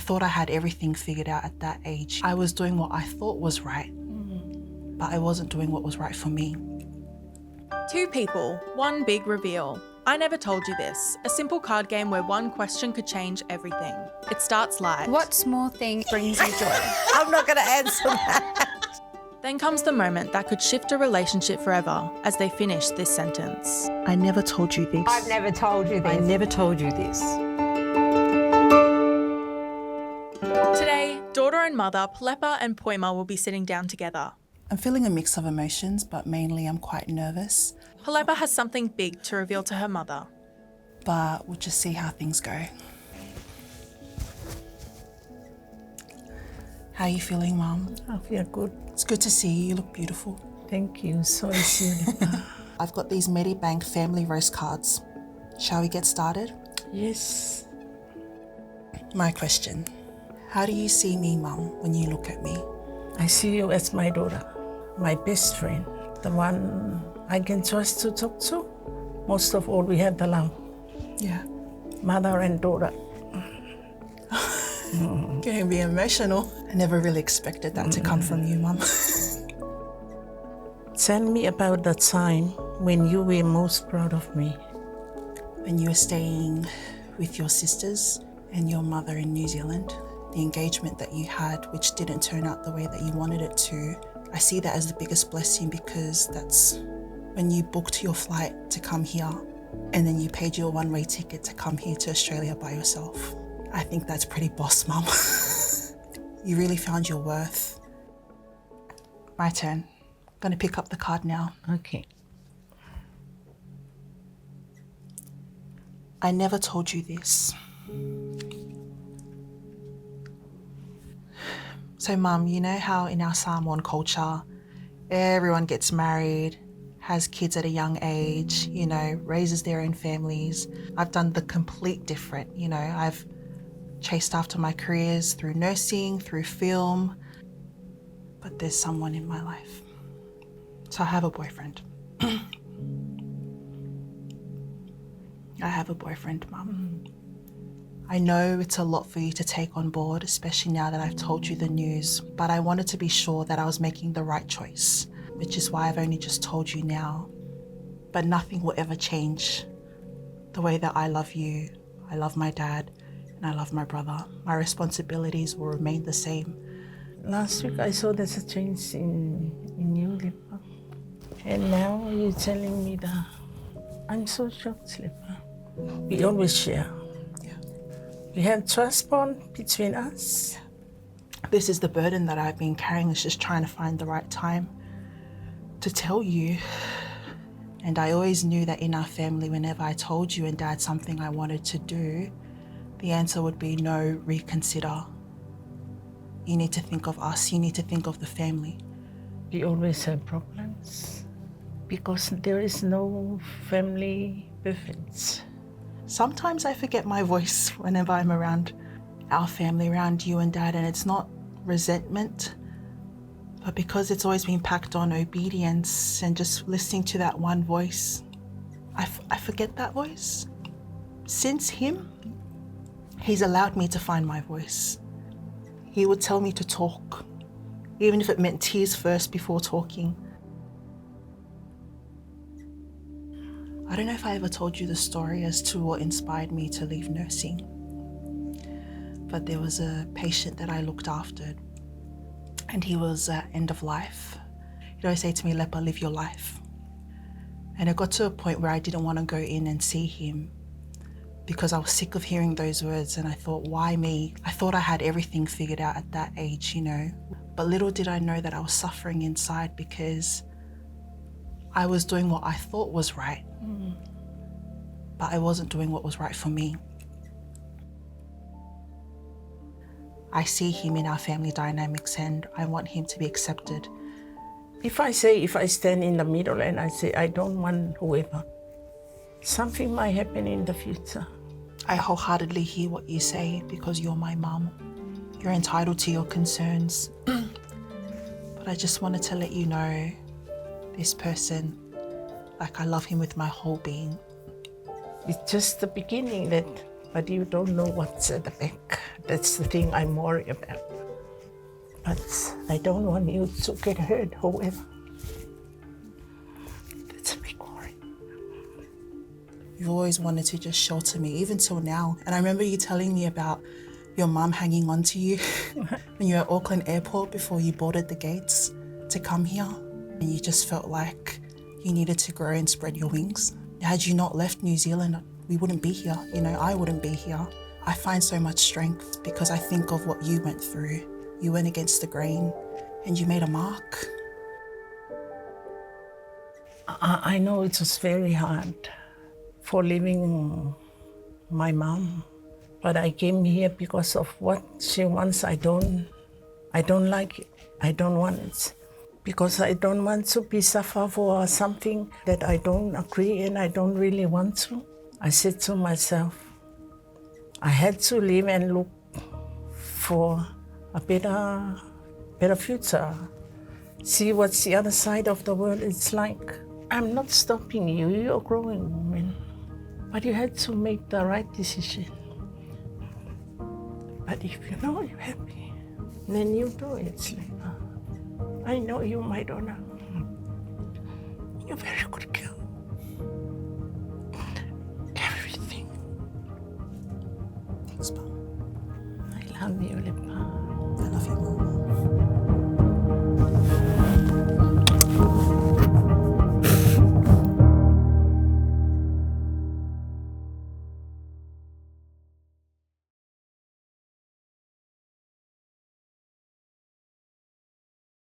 thought I had everything figured out at that age. I was doing what I thought was right, but I wasn't doing what was right for me. Two people, one big reveal. I Never Told You This, a simple card game where one question could change everything. It starts light. What small thing brings you joy? I'm not going to answer that. Then comes the moment that could shift a relationship forever as they finish this sentence. I never told you this. I've never told you this. I never told you this. Today, daughter and mother Palepa and Poima will be sitting down together. I'm feeling a mix of emotions, but mainly I'm quite nervous. Palepa has something big to reveal to her mother. But we'll just see how things go. How are you feeling, Mum? I feel good. It's good to see you. You look beautiful. Thank you. So is you. I've got these Medibank family roast cards. Shall we get started? Yes. My question. How do you see me, Mum, when you look at me? I see you as my daughter, my best friend, the one I can trust to talk to. Most of all, we have the love. Yeah. Mother and daughter. Getting be emotional. I never really expected that to come from you, Mum. Tell me about the time when you were most proud of me. When you were staying with your sisters and your mother in New Zealand, the engagement that you had, which didn't turn out the way that you wanted it to, I see that as the biggest blessing, because that's when you booked your flight to come here and then you paid your one-way ticket to come here to Australia by yourself. I think that's pretty boss, Mum. You really found your worth. My turn. I'm going to pick up the card now. Okay. I never told you this. So, Mum, you know how in our Samoan culture, everyone gets married, has kids at a young age, raises their own families. I've done the complete different, I've chased after my careers through nursing, through film, but there's someone in my life. So I have a boyfriend. I have a boyfriend, Mum. I know it's a lot for you to take on board, especially now that I've told you the news, but I wanted to be sure that I was making the right choice, which is why I've only just told you now. But nothing will ever change the way that I love you, I love my dad, and I love my brother. My responsibilities will remain the same. Last week I saw there's a change in you, Lipa. And now you're telling me that. I'm so shocked, Lipa. We always share. We have trust bond between us. This is the burden that I've been carrying, is just trying to find the right time to tell you. And I always knew that in our family, whenever I told you and Dad something I wanted to do, the answer would be no, reconsider. You need to think of us, you need to think of the family. We always have problems because there is no family perfect. Sometimes I forget my voice whenever I'm around our family, around you and Dad, and it's not resentment, but because it's always been packed on obedience and just listening to that one voice, I forget that voice. Since him, he's allowed me to find my voice. He would tell me to talk, even if it meant tears first before talking. I don't know if I ever told you the story as to what inspired me to leave nursing, but there was a patient that I looked after, and he was end of life. He'd always say to me, Lepa, live your life. And it got to a point where I didn't want to go in and see him because I was sick of hearing those words, and I thought, why me? I thought I had everything figured out at that age, But little did I know that I was suffering inside because I was doing what I thought was right, but I wasn't doing what was right for me. I see him in our family dynamics and I want him to be accepted. If I stand in the middle and I say, I don't want whoever, something might happen in the future. I wholeheartedly hear what you say because you're my mum. You're entitled to your concerns. But I just wanted to let you know, this person, I love him with my whole being. It's just the beginning, but you don't know what's at the back. That's the thing I'm worried about. But I don't want you to get hurt, however. That's a big worry. You've always wanted to just shelter me, even till now. And I remember you telling me about your mum hanging on to you when you were at Auckland Airport before you boarded the gates to come here. And you just felt like you needed to grow and spread your wings. Had you not left New Zealand, we wouldn't be here. You know, I wouldn't be here. I find so much strength because I think of what you went through. You went against the grain and you made a mark. I know it was very hard for leaving my mom, but I came here because of what she wants. I don't like it. I don't want it. Because I don't want to be suffer for something that I don't agree and I don't really want to. I said to myself, I had to leave and look for a better future. See what's the other side of the world is like. I'm not stopping you, you're a growing woman. But you had to make the right decision. But if you know you're happy, then you do it, Sleeper. I know you, my daughter. You're a very good girl. Everything. Thanks, Mum. I love you, Lipa.